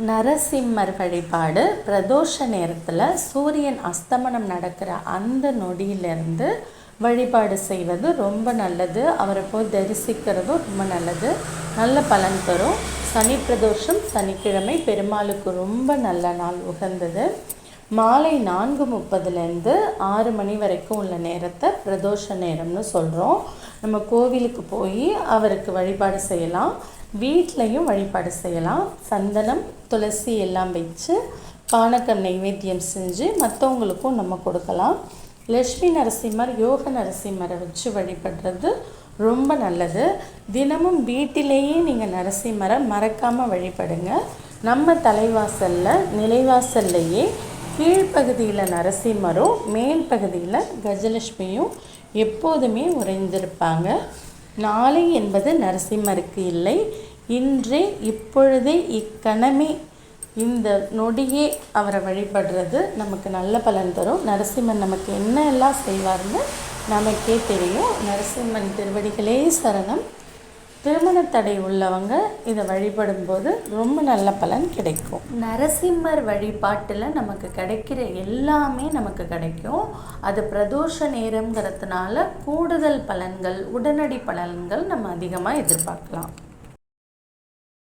நரசிம்மர் வழிபாடு பிரதோஷ நேரத்தில் சூரியன் அஸ்தமனம் நடக்கிற அந்த நொடியிலிருந்து வழிபாடு செய்வது ரொம்ப நல்லது. அவரை போய் தரிசிக்கிறதும் ரொம்ப நல்லது, நல்ல பலன் தரும். சனி பிரதோஷம் சனிக்கிழமை பெருமாளுக்கு ரொம்ப நல்ல நாள், உகந்தது. மாலை 4:30 6 மணி வரைக்கும் உள்ள நேரத்தை பிரதோஷ நேரம்னு சொல்கிறோம். நம்ம கோவிலுக்கு போய் அவருக்கு வழிபாடு செய்யலாம், வீட்லேயும் வழிபாடு செய்யலாம். சந்தனம் துளசி எல்லாம் வச்சு பானகம் நைவேத்தியம் செஞ்சு மற்றவங்களுக்கும் நம்ம கொடுக்கலாம். லக்ஷ்மி நரசிம்மர் யோக நரசிம்மரை வச்சு வழிபடுறது ரொம்ப நல்லது. தினமும் வீட்டிலேயே நீங்கள் நரசிம்மரை மறக்காமல் வழிபடுங்க. நம்ம தலைவாசலில் நிலைவாசல்லையே கீழ்ப்பகுதியில் நரசிம்மரும் மேல் பகுதியில் கஜலட்சுமியும் எப்போதுமே உறைந்திருப்பாங்க. நாளை என்பது நரசிம்மருக்கு இல்லை, இன்றே இப்பொழுதே இக்கணமே இந்த நொடியே அவரை வழிபடுறது நமக்கு நல்ல பலன் தரும். நரசிம்மன் நமக்கு என்ன எல்லாம் செய்வார்னு நமக்கே தெரியும். நரசிம்மன் திருவடிகளே சரணம். திருமண தடை உள்ளவங்க இதை வழிபடும்போது ரொம்ப நல்ல பலன் கிடைக்கும். நரசிம்மர் வழிபாட்டில் நமக்கு கிடைக்கிற எல்லாமே நமக்கு கிடைக்கும். அது பிரதோஷ நேரங்கிறதுனால கூடுதல் பலன்கள், உடனடி பலன்கள் நம்ம அதிகமாக எதிர்பார்க்கலாம்.